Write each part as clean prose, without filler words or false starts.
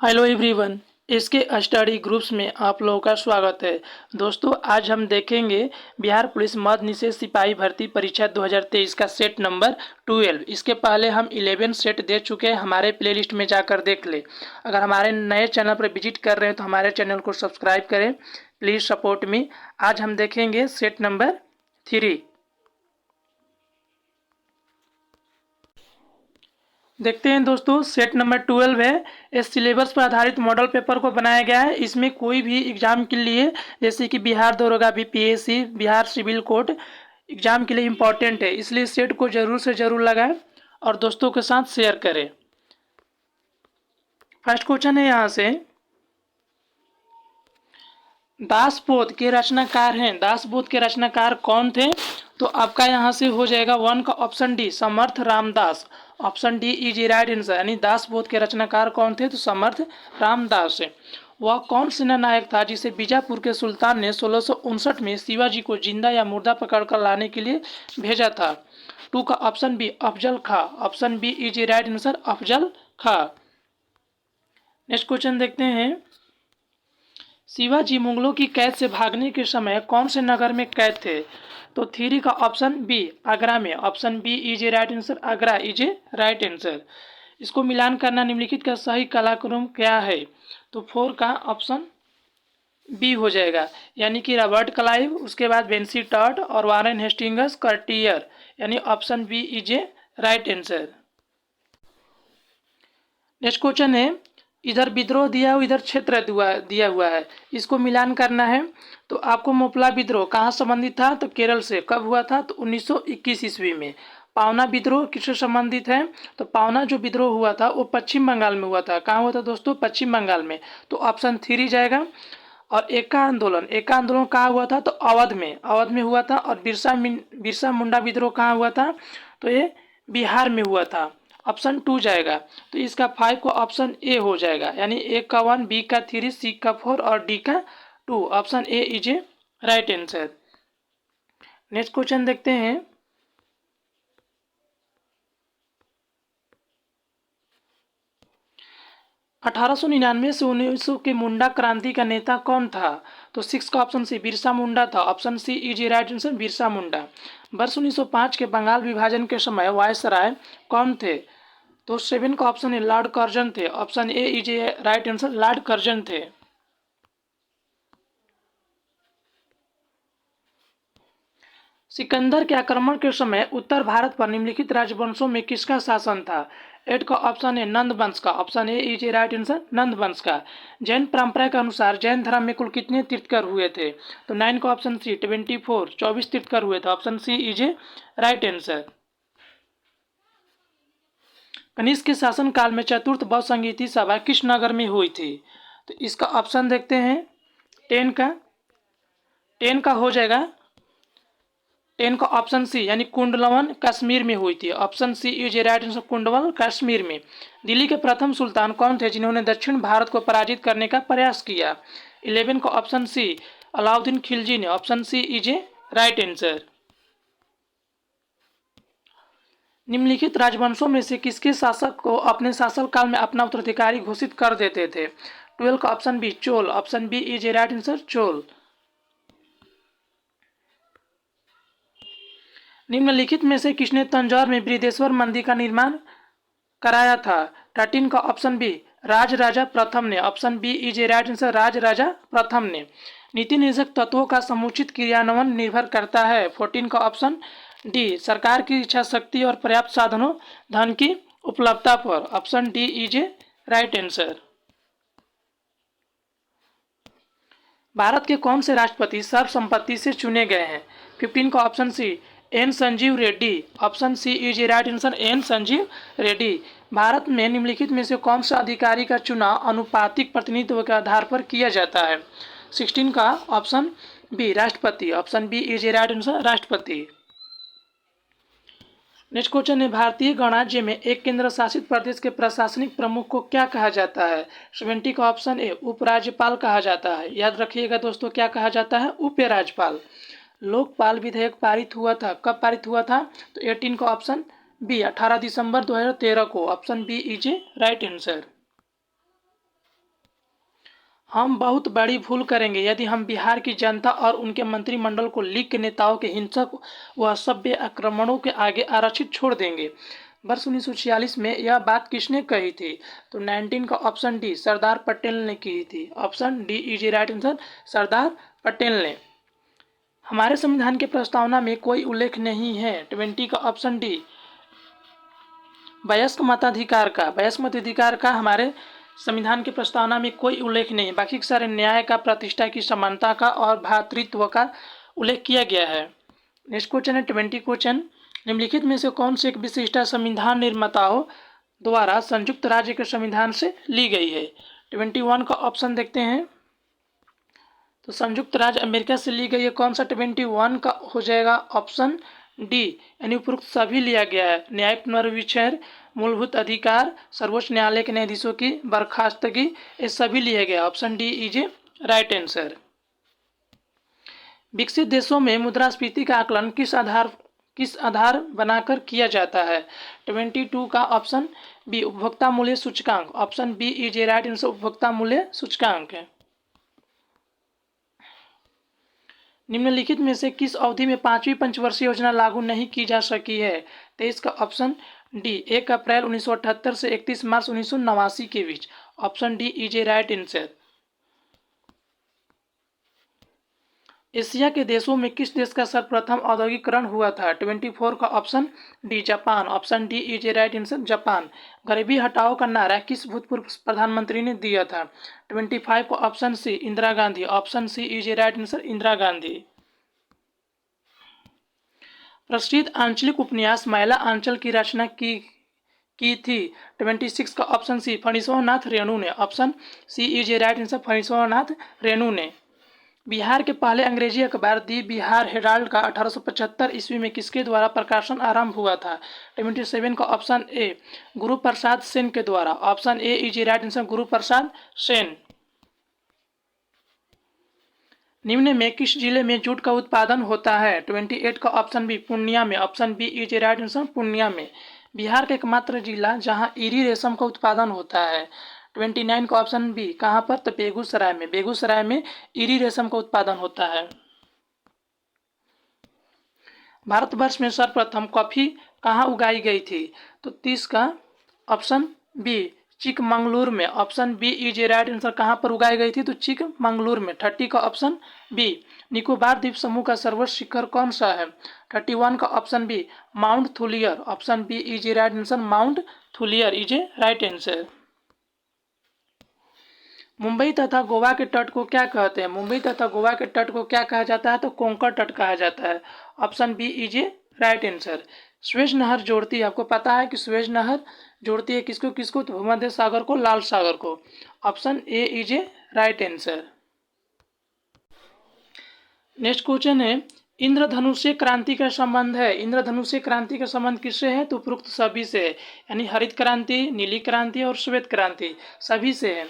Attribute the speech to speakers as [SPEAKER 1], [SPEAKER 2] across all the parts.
[SPEAKER 1] Hello everyone. इसके study groups में आप लोगों का स्वागत है। दोस्तों, आज हम देखेंगे बिहार पुलिस मद्य निषेध सिपाही भर्ती परीक्षा 2023 का सेट नंबर 12। इसके पहले हम 11 सेट दे चुके हैं। हमारे प्लेलिस्ट में जाकर देख ले। अगर हमारे नए चैनल पर विजिट कर रहे हैं तो हमारे चैनल को सब्सक्राइब करें। Please support me. आज हम देखेंगे सेट नंबर 3। देखते हैं दोस्तों, सेट नंबर 12 है। इस सिलेबस पर आधारित मॉडल पेपर को बनाया गया है। इसमें कोई भी एग्जाम के लिए, जैसे कि बिहार दरोगा, BPSC, Bihar civil court exam के लिए इम्पोर्टेंट है, इसलिए सेट को जरूर से जरूर लगाएं और दोस्तों के साथ शेयर करें। फर्स्ट क्वेश्चन है यहाँ से, दासबोध के रचनाकार हैं। दासबोध के रचनाकार कौन थे? तो आपका यहाँ से हो जाएगा 1 का option D, Samarth Ramdas. Option D is right answer. यानी दासबोध के रचनाकार कौन थे? तो समर्थ रामदास है। वह कौन सेना नायक था जिसे बीजापुर के सुल्तान ने 1659 में शिवाजी को जिंदा या मुर्दा पकड़कर लाने के लिए भेजा था? 2 का option B, Afzal Khan. Option B is right answer, Afzal Khan. Next question देखते हैं, शिवाजी मुगलों की कैद से भागने के समय कौन से नगर में कैद थे? तो 3 का ऑप्शन बी, आगरा में। Option B is a right answer, Agra is a right answer. इसको मिलान करना निम्नलिखित का सही कलाक्रम क्या है? तो 4 का ऑप्शन बी हो जाएगा, यानी कि रॉबर्ट क्लाइव, उसके बाद बेंसी टॉड और वारेन हेस्टिंग्स कार्टियर, यानी option B is a right answer. Next question है, इधर विद्रोह दिया हुआ, इधर क्षेत्र दिया हुआ है, इसको मिलान करना है। तो आपको मोपला विद्रोह कहाँ संबंधित था? तो केरल से। कब हुआ था? तो 1921 ईस्वी में। पावना विद्रोह किससे संबंधित है? तो पावना जो विद्रोह हुआ था वो पश्चिम बंगाल में हुआ था। कहाँ हुआ था दोस्तों? पश्चिम बंगाल में। तो ऑप्शन 3 जाएगा। और एका आंदोलन कहाँ हुआ था? तो अवध में हुआ था। और बिरसा मुंडा विद्रोह कहाँ हुआ था? तो ये बिहार में हुआ था। ऑप्शन 2 जाएगा। तो इसका 5 को ऑप्शन ए हो जाएगा, यानी ए का 1, बी का 3, सी का 4 और डी का 2। Option A is a right answer. Next question देखते हैं, 1899 से 1900 के मुंडा क्रांति का नेता कौन था? तो 6 का ऑप्शन सी, बिरसा मुंडा था। Option C is a right answer, Birsa Munda. वर्ष 1905 के बंगाल विभाजन के समय वायसराय कौन थे? तो 7 का ऑप्शन है, लॉर्ड कर्जन थे। Option A is a right answer, Lord Curzon थे। सिकंदर के आक्रमण के समय उत्तर भारत पर निम्नलिखित राजवंशों में किसका शासन था? 8 का ऑप्शन है, नंद वंश का। Option A is a right answer, Nanda वंश का। जैन परंपरा के अनुसार जैन धर्म में कुल कितने तीर्थकर हुए थे? तो 9 का ऑप्शन सी, 24, 24 तीर्थकर हुए थे। Option C is a right answer. Kanishka के शासन काल में चतुर्थ बौद्ध संगीति सभा किस नगर में हुई थी? तो इसका ऑप्शन देखते हैं, 10 का 10 का हो जाएगा, 10 का ऑप्शन सी, यानी कुंडलवन कश्मीर में हुई थी। Option C is a right answer, Kundalvan Kashmir में। दिल्ली के प्रथम सुल्तान कौन थे जिन्होंने दक्षिण भारत को पराजित करने का प्रयास किया? 11 का ऑप्शन सी, अलाउद्दीन खिलजी ने। Option C is a right answer. निम्नलिखित राजवंशों में से किसके शासक को अपने शासनकाल में अपना उत्तराधिकारी घोषित कर देते थे? 12 का option B, Chola. Option B is a right answer, Chola. निम्नलिखित में से किसने तंजौर में बृहदेश्वर मंदिर का निर्माण कराया था? 13 का ऑप्शन बी, राज राजा प्रथम ने। Option B is a right answer, Raja Raja प्रथम ने। नीति निर्देशक तत्वों का समुचित क्रियान्वयन निर्भर करता है। 14 का ऑप्शन डी, सरकार की इच्छा शक्ति और पर्याप्त साधनों धन की उपलब्धता पर। Option D is a right answer. Bharat के कौन से राष्ट्रपति सर्वसम्मति से चुने गए हैं? 15 का option C, N Sanjiva Reddy. Option C is a right answer, N Sanjiva Reddy. Bharat में निम्नलिखित में से कौन सा अधिकारी का चुनाव अनुपातिक प्रतिनिधित्व के आधार पर किया जाता है? 16 का ऑप्शन बी, राष्ट्रपति। Option B is a right answer, राष्ट्रपति। नेक्स्ट क्वेश्चन है, भारतीय गणराज्य में एक केंद्र शासित प्रदेश के प्रशासनिक प्रमुख को क्या कहा जाता है? 70 का ऑप्शन ए, उपराज्यपाल कहा जाता है। याद रखिएगा दोस्तों, क्या कहा जाता है? उपराज्यपाल। लोकपाल विधेयक पारित हुआ था, कब पारित हुआ था? तो 18 का ऑप्शन बी, 18 दिसंबर 2013 को। Option B is a right answer. हम बहुत बड़ी भूल करेंगे यदि हम बिहार की जनता और उनके मंत्रिमंडल को लीग के नेताओं के हिंसक व असभ्य आक्रमणों के आगे आरक्षित छोड़ देंगे। वर्ष 1946 में यह बात किसने कही थी? तो 19 का ऑप्शन डी सरदार पटेल ने की थी। Option D is right answer, Sardar Patel ने। हमारे संविधान के प्रस्तावना में कोई उल्लेख नहीं है। 20 का ऑप्शन डी वयस्क मताधिकार का। वयस्क मताधिकार का हमारे संविधान की प्रस्तावना में कोई उल्लेख नहीं, बाकी सारे न्याय का, प्रतिष्ठा की, समानता का और भ्रातृत्व का उल्लेख किया गया है। नेक्स्ट क्वेश्चन है 20 क्वेश्चन, निम्नलिखित में से कौन सी एक विशिष्टता संविधान निर्माताओं द्वारा संयुक्त राज्य के संविधान से ली गई है? 21 का ऑप्शन देखते हैं। तो संयुक्त राज्य अमेरिका से ली गई है कौन सा? 21 का हो जाएगा ऑप्शन डी, यानी उपरोक्त सभी लिया गया है। न्याय पुनर्विचार, मूलभूत अधिकार, सर्वोच्च न्यायालय के न्यायाधीशों की बर्खास्तगी, ये सभी लिए गए। Option D is a right answer. विकसित देशों में मुद्रास्फीति का आकलन किस आधार बनाकर किया जाता है? 22 का ऑप्शन बी उपभोक्ता मूल्य सूचकांक। Option B is a right answer, उपभोक्ता मूल्य सूचकांक है। निम्नलिखित में से किस अवधि में 5वीं पंचवर्षीय योजना लागू नहीं की जा सकी है? 23 का ऑप्शन डी 1 अप्रैल 1978 से 31 मार्च 1989 के बीच। Option D is a right answer. Asia के देशों में किस देश का सर्वप्रथम औद्योगिकरण हुआ था? 24 का option D Japan. Option D is a right answer, Japan. गरीबी हटाओ का नारा किस भूतपूर्व प्रधानमंत्री ने दिया था? 25 का option C Indira Gandhi. Option C is a right answer, Indira Gandhi. प्रसिद्ध आंचलिक उपन्यास मैला आंचल की रचना की थी? 26 का ऑप्शन सी फणीश्वरनाथ रेणु ने। Option C is a right answer, Phanishwarnath Renu ने। बिहार के पहले अंग्रेजी अखबार दी बिहार हेराल्ड का 1875 ईस्वी में किसके द्वारा प्रकाशन आरंभ हुआ था? 27 का ऑप्शन ए गुरु प्रसाद सेन के द्वारा। Option A is right answer, Guru Prasad Sen. निम्न में किस जिले में जूट का उत्पादन होता है? 28 का ऑप्शन बी पूर्णिया में। Option B is right answer, Purnia में। बिहार का एकमात्र जिला जहां इरी रेशम का उत्पादन होता है। 29 का ऑप्शन बी कहाँ पर? तो बेगूसराय में। बेगूसराय में इरी रेशम का उत्पादन होता है। भारतवर्ष में सर्वप्रथम कॉफी कहाँ उगाई गई थी? तो 30 का ऑप्शन बी चिकमंगलुर में। Option B is a right answer, कहाँ पर उगाई गई थी? तो चिकमंगलुर में। 30 का ऑप्शन बी निकोबार द्वीप समूह का सर्वोच्च शिखर कौन सा है? 31 का option B Mount Thuillier. Option B is a right answer, Mount Thuillier is a right answer. Mumbai तथा गोवा के तट को क्या कहते हैं? मुंबई तथा गोवा के तट को क्या कहा जाता है? तो कोंकण तट कहा जाता है। Option B is a right answer. Suez नहर जोड़ती है, आपको पता है कि स्वेज नहर जोड़ती है किसको किसको? तो भूमध्य सागर को लाल सागर को। Option A is a right answer. Next question है इंद्रधनुष्य क्रांति का संबंध है। इंद्रधनुष्य क्रांति का संबंध किससे है? तो उपरोक्त सभी से है, यानी हरित क्रांति, नीली क्रांति और श्वेत क्रांति सभी से है।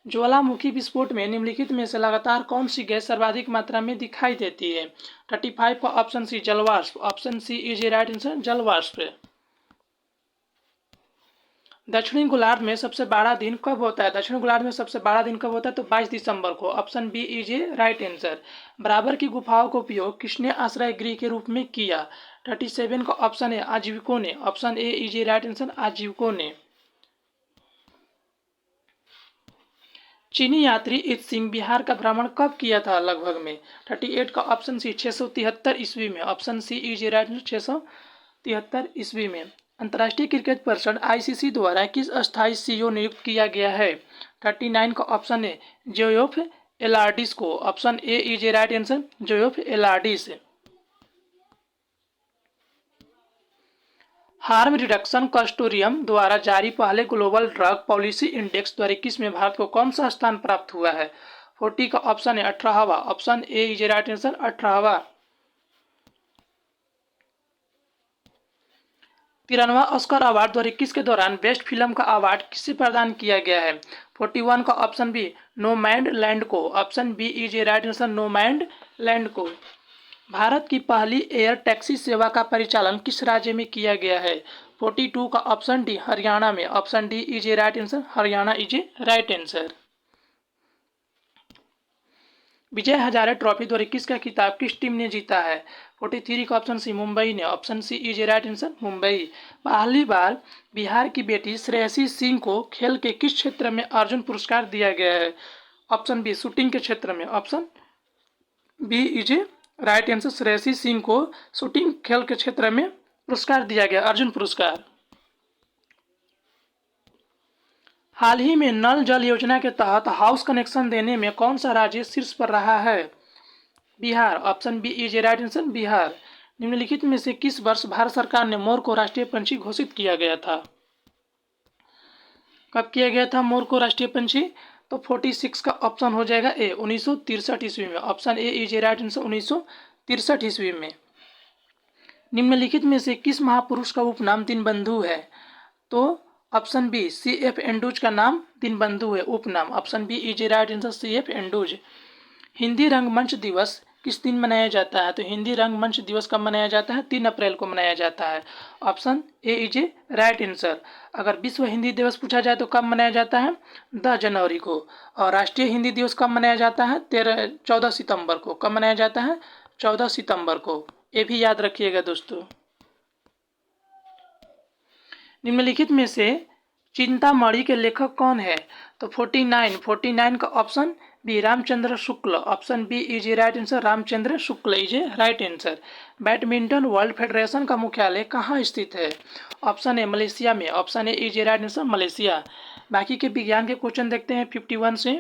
[SPEAKER 1] ज्वालामुखी विस्फोट में निम्नलिखित में से लगातार कौन सी गैस सर्वाधिक मात्रा में दिखाई देती है? 35 का ऑप्शन सी जलवाष्प। Option C is a right answer, जलवाष्प। दक्षिणी गोलार्ध में सबसे बड़ा दिन कब होता है? दक्षिणी गोलार्ध में सबसे बड़ा दिन कब होता है? तो 22 दिसंबर को। Option B is a right answer. Barabar की गुफाओं का उपयोग किसने आश्रय गृह के रूप में किया? 37 का ऑप्शन है आजीविकों ने। Option A is a right answer, आजीविकों ने। चीनी यात्री इत सिंह बिहार का भ्रमण कब किया था लगभग में? 38 का ऑप्शन सी 673 ईस्वी में। Option C is a right answer, 673 ईस्वी में। अंतर्राष्ट्रीय क्रिकेट परिषद आईसीसी द्वारा किस अस्थायी सीईओ नियुक्त किया गया है? 39 का ऑप्शन है जोयोफ एलार्डिस को। Option A is a right answer, जोयोफ एलार्डिस। हार्म रिडक्शन कंसोर्टियम द्वारा जारी पहले ग्लोबल ड्रग पॉलिसी इंडेक्स द्वारा किस में भारत को कौन सा स्थान प्राप्त हुआ है? 40 का ऑप्शन है 18वां। Option A is a right answer, 18वां। 93वां ऑस्कर अवार्ड 2021 के दौरान बेस्ट फिल्म का अवार्ड किसे प्रदान किया गया है? 41 का ऑप्शन बी नोमैड लैंड को। Option B is a right answer, nomad land को। भारत की पहली एयर टैक्सी सेवा का परिचालन किस राज्य में किया गया है? 42 का ऑप्शन डी हरियाणा में। Option D is a right answer, Haryana is a right answer. Vijay Hazare trophy 2021 का खिताब किस टीम ने जीता है? 43 का ऑप्शन सी मुंबई ने। Option C is right answer Mumbai. पहली बार बिहार की बेटी श्रेयसी सिंह को खेल के किस क्षेत्र में अर्जुन पुरस्कार दिया गया है? ऑप्शन बी शूटिंग के क्षेत्र में। Option B is right answer. Shreyasi Singh को शूटिंग खेल के क्षेत्र में पुरस्कार दिया गया, अर्जुन पुरस्कार। हाल ही में नल जल योजना के तहत हाउस कनेक्शन देने में कौन सा राज्य शीर्ष पर रहा है? Bihar. Option B is right answer Bihar. निम्नलिखित में से किस वर्ष भारत सरकार ने मोर को राष्ट्रीय पंछी घोषित किया गया था? कब किया गया था मोर को राष्ट्रीय पंछी? तो 46 का ऑप्शन हो जाएगा ए, 1963 ईस्वी में। Option A is right answer 1963 ईस्वी में। निम्नलिखित में से किस महापुरुष का उपनाम दीनबंधु है? तो ऑप्शन बी CF एंडूज का नाम दीनबंधु है, उपनाम। Option B is right answer CF Andrews. Hindi रंगमंच दिवस किस दिन मनाया जाता है? तो हिंदी रंगमंच दिवस कब मनाया जाता है? 3 अप्रैल को मनाया जाता है। Option A is right answer. अगर विश्व हिंदी दिवस पूछा जाए तो कब मनाया जाता है? 10 जनवरी को। और राष्ट्रीय हिंदी दिवस कब मनाया जाता है? 14 सितंबर को। कब मनाया जाता है? 14 सितंबर को। ये भी याद रखिएगा दोस्तों। निम्नलिखित में से चिंतामणि के लेखक कौन है? तो 49 का option B Ramchandra Shukla. Option B is right answer, Ramchandra Shukla is right answer. Badminton world federation का मुख्यालय कहाँ स्थित है? ऑप्शन ए मलेशिया में। Option A is right answer Malaysia. बाकी के विज्ञान के क्वेश्चन देखते हैं 51 से।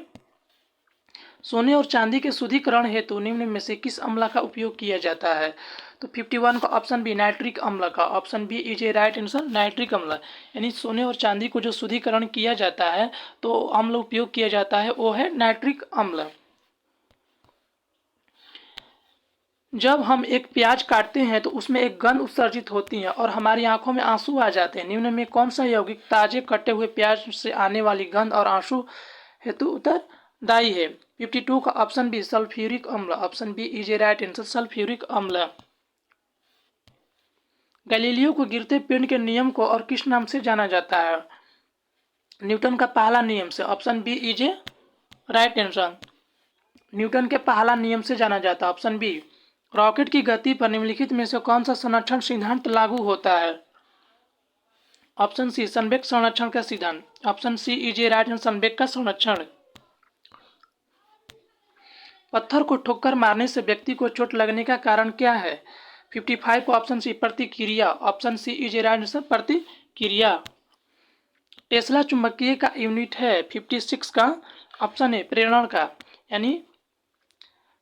[SPEAKER 1] सोने और चांदी के शुद्धिकरण हेतु निम्न में से किस अम्ल का उपयोग किया जाता है? तो 51 का ऑप्शन बी नाइट्रिक अम्ल का। Option B is a right answer nitric अम्ल। यानी सोने और चांदी को जो शुद्धिकरण किया जाता है तो अम्ल उपयोग किया जाता है वो है नाइट्रिक अम्ल। जब हम एक प्याज काटते हैं तो उसमें एक गंध उत्सर्जित होती है और हमारी आंखों में आंसू आ जाते हैं। निम्न में कौन सा यौगिक ताजे कटे हुए प्याज से आने वाली गंध और आंसू हेतु उत्तरदायी है? 52 का ऑप्शन बी सल्फ्यूरिक अम्ल। Option B is a right answer sulphuric अम्ल। गैलीलियो को गिरते पिंड के नियम को और किस नाम से जाना जाता है? न्यूटन का पहला नियम से। Option B is a right answer. Newton के पहला नियम से जाना जाता है। Option B. रॉकेट की गति पर निम्नलिखित में से कौन सा संरक्षण सिद्धांत लागू होता है? ऑप्शन सी संवेग संरक्षण का सिद्धांत। Option C is a right answer संवेग का संरक्षण। पत्थर को ठोकर मारने से व्यक्ति को चोट लगने का कारण क्या है? 55 को ऑप्शन सी प्रतिक्रिया। Option C is a right answer प्रतिक्रिया। टेस्ला चुंबकीय का यूनिट है। 56 का ऑप्शन है प्रेरण का। यानी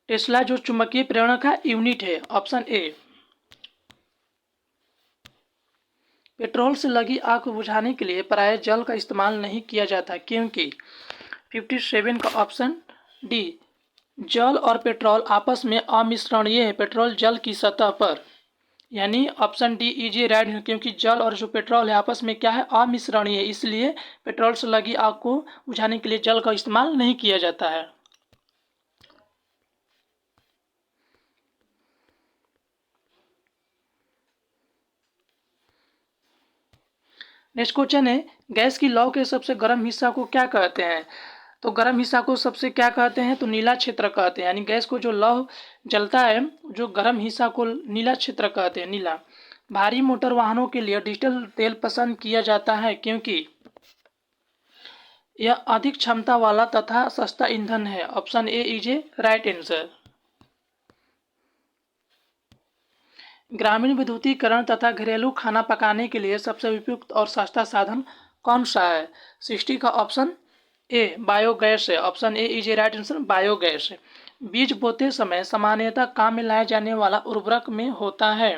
[SPEAKER 1] टेस्ला जो चुंबकीय प्रेरण का यूनिट है। ऑप्शन ए। पेट्रोल से लगी आग को बुझाने के लिए प्रायः जल का इस्तेमाल नहीं किया जाता क्योंकि 57 का ऑप्शन डी जल और पेट्रोल आपस में अमिश्रणीय है पेट्रोल जल की सतह पर। यानी option D is a right, क्योंकि जल और जो पेट्रोल है आपस में क्या है अमिश्रणीय है, इसलिए पेट्रोल से लगी आग को बुझाने के लिए जल का इस्तेमाल नहीं किया जाता है। नेक्स्ट क्वेश्चन है गैस की लौ के सबसे गर्म हिस्सा को क्या कहते हैं? तो गर्म हिस्सा को सबसे क्या कहते हैं? तो नीला क्षेत्र कहते हैं। यानी गैस को जो लौ जलता है जो गर्म हिस्सा को नीला क्षेत्र कहते हैं, नीला। भारी मोटर वाहनों के लिए डीजल तेल पसंद किया जाता है क्योंकि यह अधिक क्षमता वाला तथा सस्ता ईंधन है। Option A is a right answer. ग्रामीण विद्युतीकरण तथा घरेलू खाना पकाने के लिए सबसे उपयुक्त और सस्ता साधन कौन सा है? 60 का ऑप्शन ए बायोगैस है। Option A is a right answer biogas. बीज बोते समय सामान्यतः काम में लाया जाने वाला उर्वरक में होता है,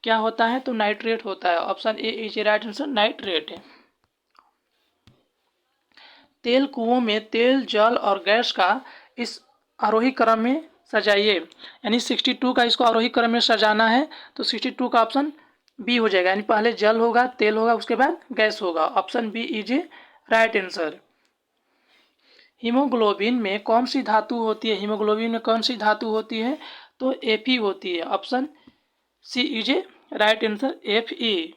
[SPEAKER 1] क्या होता है? तो नाइट्रेट होता है। Option A is a right answer nitrate. तेल कुओं में तेल जल और गैस का इस आरोही क्रम में सजाइए। यानी 62 का इसको आरोही क्रम में सजाना है तो 62 का ऑप्शन बी हो जाएगा। यानी पहले जल होगा, तेल होगा, उसके बाद गैस होगा। Option B is a right answer. Haemoglobin में कौन सी धातु होती है? हीमोग्लोबिन में कौन सी धातु होती है? तो Fe होती है। Option C is a right answer Fe।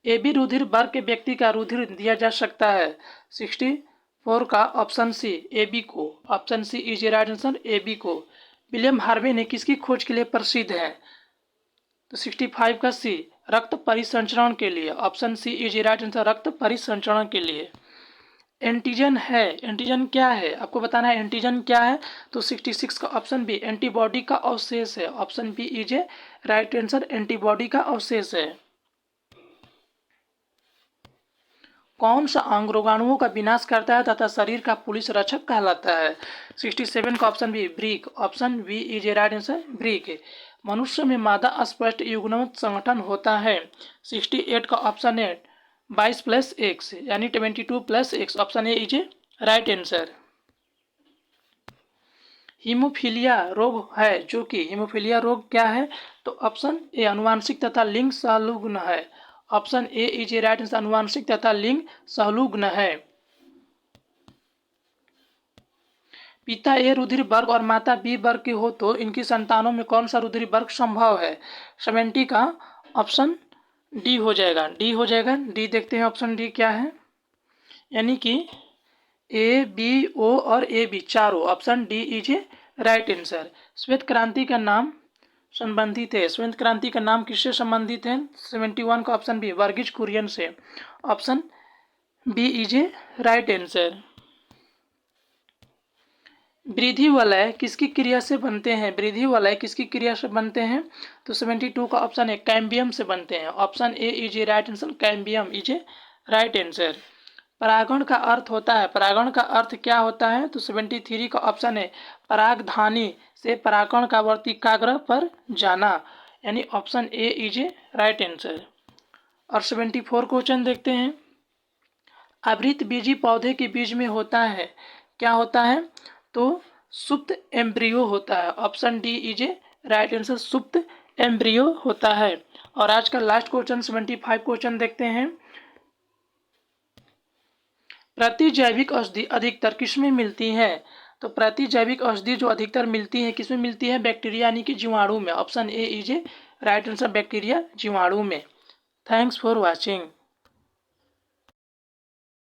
[SPEAKER 1] AB रुधिर वर्ग के व्यक्ति का रुधिर दिया जा सकता है। 64 4 का ऑप्शन सी ए बी को, option C is a right answer A B को। विलियम हार्वे ने किसकी खोज के लिए प्रसिद्ध है? तो 65 का सी रक्त परिसंचरण के लिए, option C is a right answer रक्त परिसंचरण के लिए। एंटीजन है, एंटीजन क्या है आपको बताना है, एंटीजन क्या है? तो 66 का ऑप्शन बी एंटीबॉडी का अवशेष है, option B is a right answer एंटीबॉडी का अवशेष है। कौन सा अंग रोगाणुओं का विनाश करता है तथा शरीर का पुलिस रक्षक कहलाता है? 67 का option B brick, option B is a right answer brick. मनुष्य में मादा अस्पष्ट युग्मनज संगठन होता है। 68 का ऑप्शन है 22 प्लस एक्स यानी 22 plus x, option A is a right answer. Haemophilia रोग है जो कि, हीमोफीलिया रोग क्या है? तो ऑप्शन ए आनुवांशिक तथा लिंग सहलुग्न है, option A is a right answer आनुवांशिक तथा लिंग सहलुग्न है। पिता ए रुधिर वर्ग और माता बी वर्ग के हो तो इनकी संतानों में कौन सा रुधिर वर्ग संभव है? 70 का ऑप्शन डी हो जाएगा, डी हो जाएगा। डी देखते हैं ऑप्शन डी क्या है, यानी कि ए बी ओ और ए बी चारों, option D is a right answer. श्वेत क्रांति का नाम संबंधित है, श्वेत क्रांति का नाम किससे संबंधित है? 71 का ऑप्शन बी वर्गीज कुरियन से, option B is a right answer. वृद्धि वलय किसकी क्रिया से बनते हैं? वृद्धि वलय किसकी क्रिया से बनते हैं? तो 72 का ऑप्शन है कैम्बियम से बनते हैं, option A is a right answer cambium is a right answer. परागण का अर्थ होता है, परागण का अर्थ क्या होता है? तो 73 का ऑप्शन है परागधानी से परागण का वर्तिकाग्र पर जाना, यानी option A is a right answer. और 74 क्वेश्चन देखते हैं। आवृत बीजी पौधे के बीज में होता है, क्या होता है? तो सुप्त एम्ब्रियो होता है, option D is a right answer सुप्त एम्ब्रियो होता है। और आज का लास्ट क्वेश्चन 75 क्वेश्चन देखते हैं। प्रतिजैविक औषधि अधिकतर किसमें मिलती है? तो प्रतिजैविक औषधि जो अधिकतर मिलती है किसमें मिलती है? बैक्टीरिया यानी कि जीवाणु में, option A is a right answer bacteria जीवाणु में। Thanks for watching.